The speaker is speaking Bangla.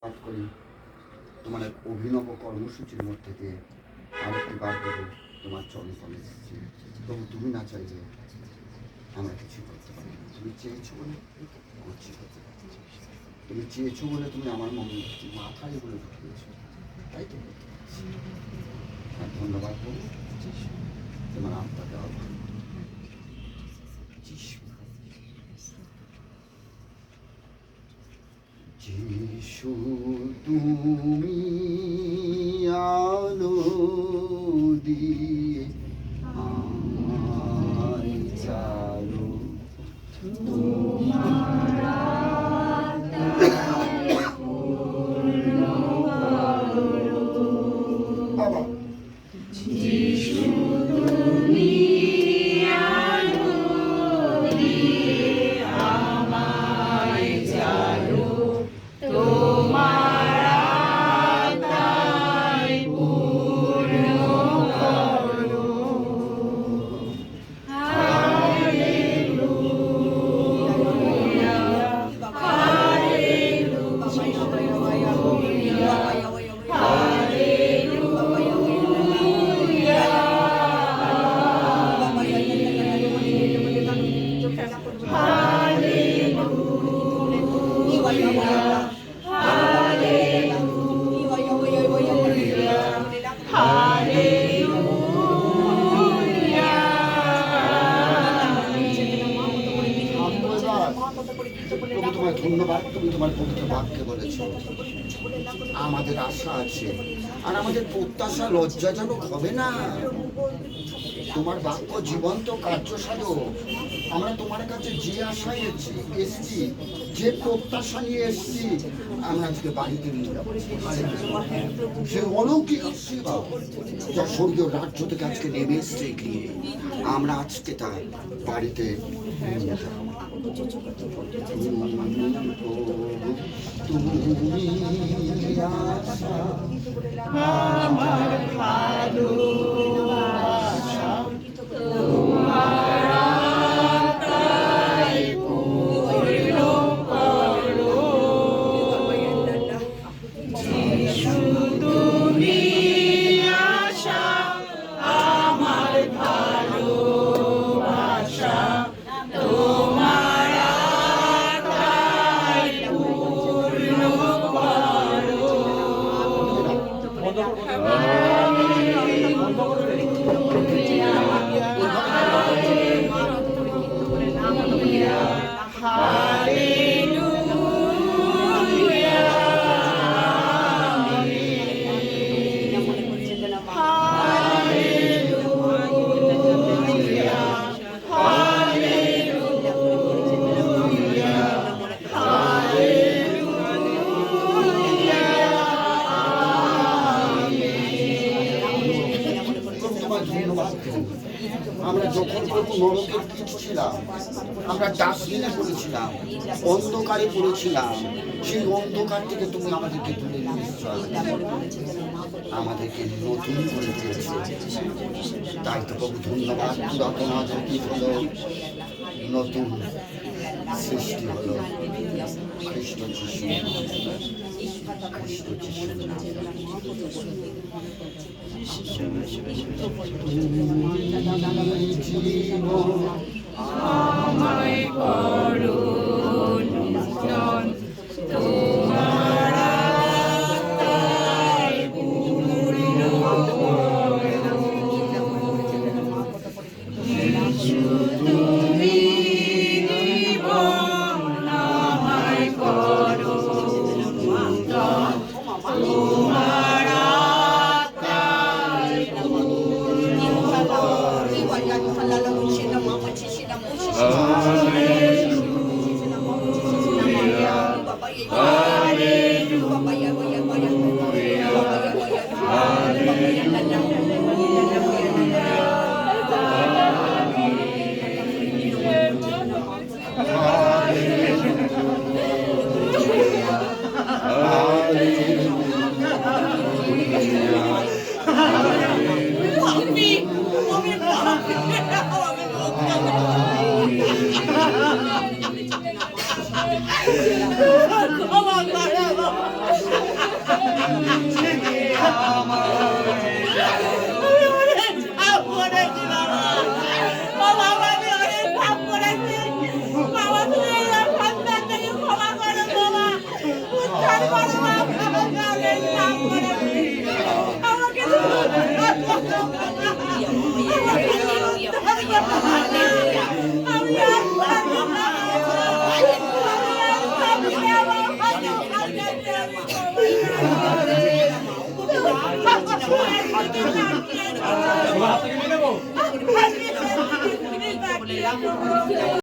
পাঠ করি তোমার এক অভিনব কর্মসূচির মধ্যে দিয়ে আরেকটি বার দেবো তোমার চলে চলে এসেছি। তবু তুমি না চাইলে আমরা কিছু করতে পারি না। তুমি চেয়েছো বলে করছি, তুমি চেয়েছো বলে তুমি আমার মনে মাথায় বলে ঢুকিয়েছো, তাই তো আর ধন্যবাদ বলবো তোমার আত্মাকে আহ্বান। যিশু তুমি আলো দিয়ে আমায় চালো, তোমার বাবা যিশু তুমি আলো দিয়ে আমায় চালো, তোমার আত্মায় পূর্ণ করো। হালেলুয়া হালেলুয়া হালেলুয়া ধন্যবাদ। তুমি তোমার পবিত্র বাক্যে বলেছ আমাদের আশা আছে, আর আমাদের প্রত্যাশা লজ্জাজনক হবে না। তোমার বাক্য জীবন্ত কার্য সাধক। আমরা তোমার কাছে যে আশায় এসছি, যে প্রত্যাশা নিয়ে এসছি, আমরা আজকে বাড়িতে নিয়ে যাবো। সে অলৌকিক আশীর্বাদ যা স্বর্গীয় রাজ্য থেকে আজকে নেমে এসছে গিয়ে আমরা আজকে তার বাড়িতে নিয়ে যাবো। তুমি আশা আমার ভালোবাসা, তোমার আত্মায় পূর্ণ করো। যিশু তুমি আশা আমার ভালোবাসা, তোমার আত্মায় পূর্ণ করো। আমরা যখন প্রভু নরকের কীট ছিলাম, আমরা ডাস্টবিনে পড়েছিলাম, অন্ধকারে পড়েছিলাম, সেই অন্ধকার থেকে তুমি আমাদেরকে তুলে নিয়ে আমাদেরকে নতুন করে দিয়েছে। তাই তো প্রভু ধন্যবাদ। পুরাতন আজীব হলো, নতুন সৃষ্টি হলো খ্রিস্ট যিশু। খ্রিস্ট যিশু জীবন আমায় করো নূতন, তোমার আত্মায় পূর্ণ করো। যিশু তুমি জীবন আমায় করো নূতন, তোমার আত্মায় পূর্ণ করো। হাত থেকে নিয়ে নেবো।